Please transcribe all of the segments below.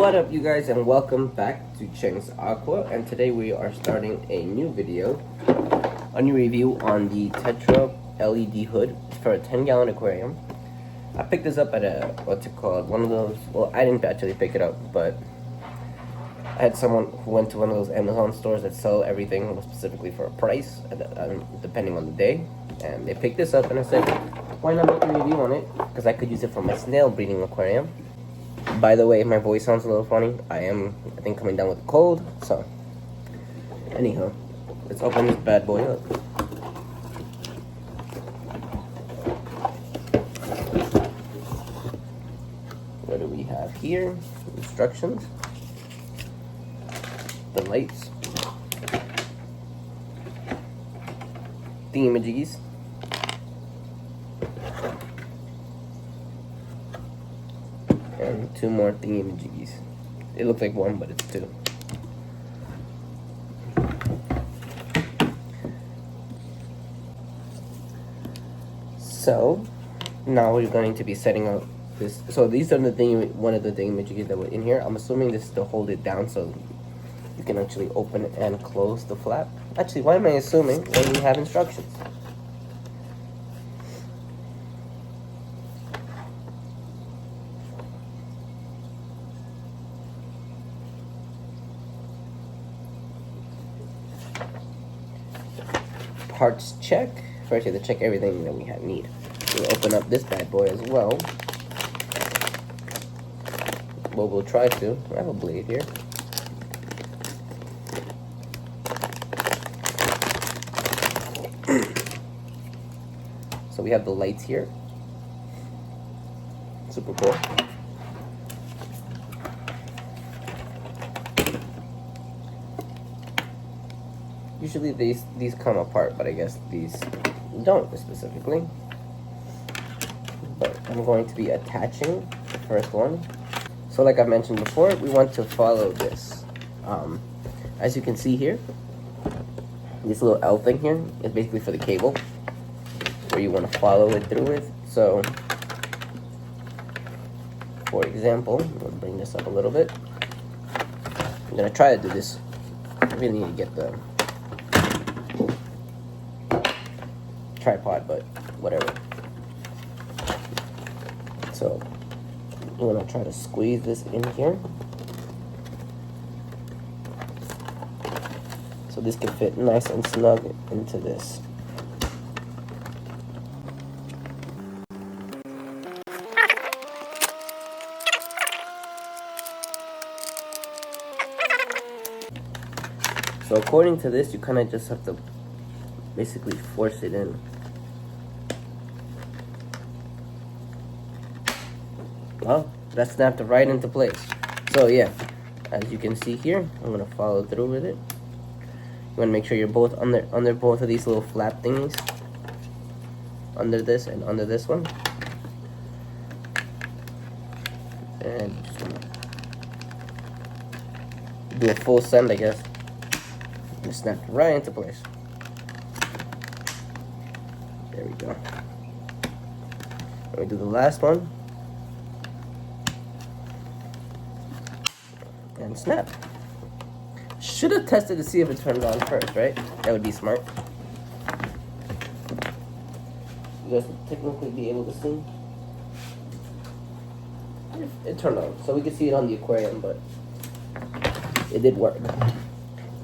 What up, you guys, and welcome back to CHENG'S Aqua, and today we are starting a new video, a new review on the TETRA LED hood for a 10-gallon aquarium. I picked this up at a, one of those, well, I didn't actually pick it up, but I had someone who went to one of those Amazon stores that sell everything specifically for a price, depending on the day, and they picked this up, and I said, why not make a review on it, because I could use it for my snail breeding aquarium. By the way, my voice sounds a little funny. I think, coming down with a cold, so anyhow, let's open this bad boy up. What do we have here? Instructions, the lights, thingamajiggies, and two more thingamajiggies. It looks like one, but it's two. So now we're going to be setting up this. So these are one of the thingamajiggies that were in here. I'm assuming this is to hold it down so you can actually open and close the flap. Actually, why am I assuming when we have instructions? Parts check. First, you have to check everything that we need. We'll open up this bad boy as well. Well, we'll try to. I have a blade here. So we have the lights here. Super cool. Usually these come apart, but I guess these don't specifically. But I'm going to be attaching the first one. So like I mentioned before, we want to follow this. As you can see here, this little L thing here is basically for the cable, where you want to follow it through it. So, for example, I'm going to bring this up a little bit. I'm going to try to do this. I really need to get the tripod, but whatever. So I'm gonna try to squeeze this in here so this can fit nice and snug into this. So according to this, you kind of just have to basically force it in. Well, that snapped right into place. So yeah, as you can see here, I'm gonna follow through with it. You wanna make sure you're both under both of these little flap thingies, under this and under this one, and just gonna do a full send, I guess. And snap right into place. There we go. Let me do the last one. And snap. Should have tested to see if it turned on first, right? That would be smart. You guys would technically be able to see. It turned on, so we could see it on the aquarium, but it did work.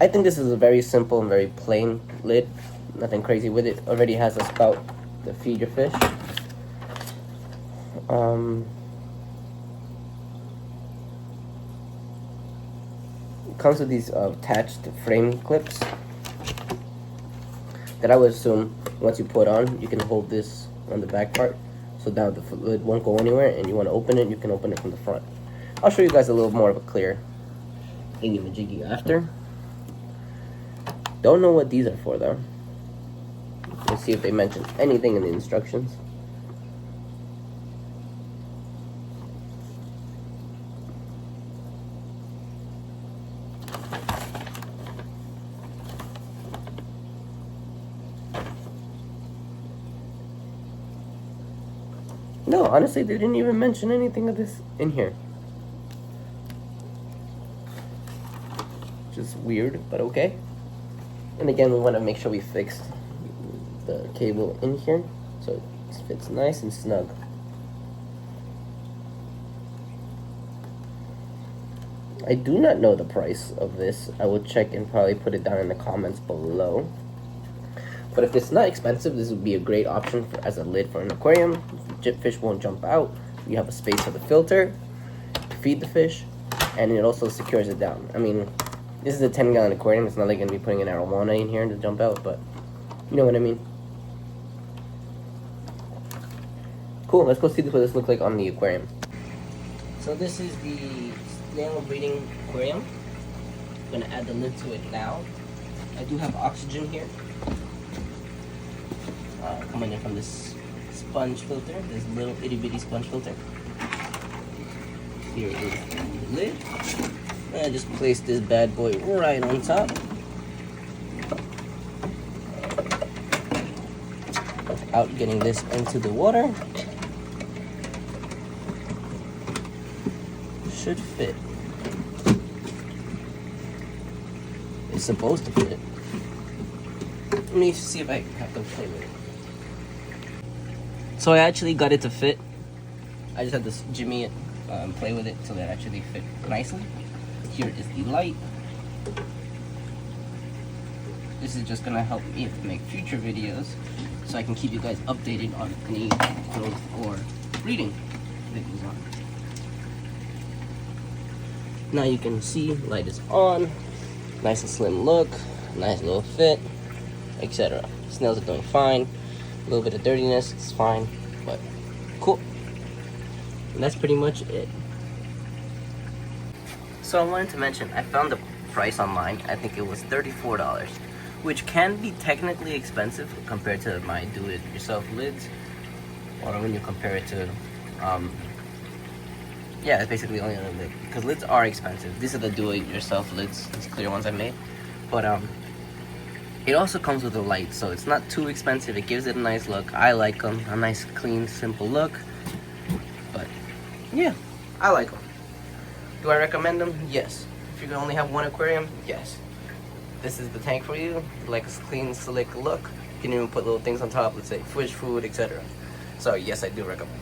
I think this is a very simple and very plain lid. Nothing crazy with it. Already has a spout to feed your fish. It comes with these attached frame clips that I would assume once you put on, you can hold this on the back part, so now the lid won't go anywhere, and you want to open it, you can open it from the front. I'll show you guys a little more of a clear thingamajiggy after. Don't know what these are for though. Let's see if they mention anything in the instructions. No, honestly, they didn't even mention anything of this in here. which is weird, but okay. And again, we want to make sure we fix the cable in here so it fits nice and snug. I do not know the price of this. I will check and probably put it down in the comments below. But if it's not expensive, this would be a great option as a lid for an aquarium. Fish won't jump out. You have a space for the filter to feed the fish, and it also secures it down. I mean, this is a 10-gallon aquarium. It's not like going to be putting an arowana in here to jump out, but you know what I mean. Cool, let's go see what this looks like on the aquarium. So this is the snail breeding aquarium. I'm going to add the lid to it now. I do have oxygen here. Coming in from this sponge filter, this little itty bitty sponge filter. Here is the lid. And I just place this bad boy right on top. Without getting this into the water. Should fit. It's supposed to fit. Let me see if I have to play with it. So I actually got it to fit. I just had to jimmy it, play with it so that it actually fit nicely. Here is the light. This is just gonna help me make future videos so I can keep you guys updated on any growth or breeding that goes on. Now you can see light is on, nice and slim look, nice little fit, etc. Snails are doing fine. A little bit of dirtiness, it's fine, but cool. And that's pretty much it. So I wanted to mention, I found the price online. I think it was $34, which can be technically expensive compared to my do-it-yourself lids, or when you compare it to, yeah, it's basically only a lid, because lids are expensive. These are the do-it-yourself lids, these clear ones I made, but it also comes with a light, so it's not too expensive. It gives it a nice look. I like them. A nice, clean, simple look. But, yeah, I like them. Do I recommend them? Yes. If you only have one aquarium, yes. This is the tank for you. Like a clean, slick look. You can even put little things on top, let's say fish food, etc. So, yes, I do recommend it.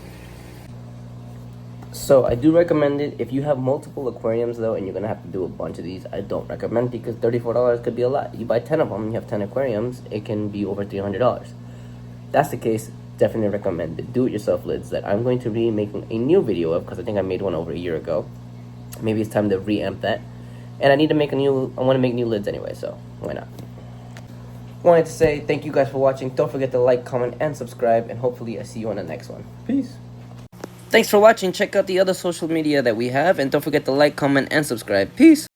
So I do recommend it. If you have multiple aquariums though, and you're gonna have to do a bunch of these, I don't recommend it because $34 could be a lot. You buy 10 of them, you have 10 aquariums, it can be over $300. That's the case, definitely recommend the do-it-yourself lids that I'm going to be making a new video of, because I think I made one over a year ago. Maybe it's time to reamp that. And I need to make I want to make new lids anyway, so why not? Wanted to say thank you guys for watching. Don't forget to like, comment, and subscribe, and hopefully I see you on the next one. Peace. Thanks for watching. Check out the other social media that we have, and don't forget to like, comment, and subscribe. Peace.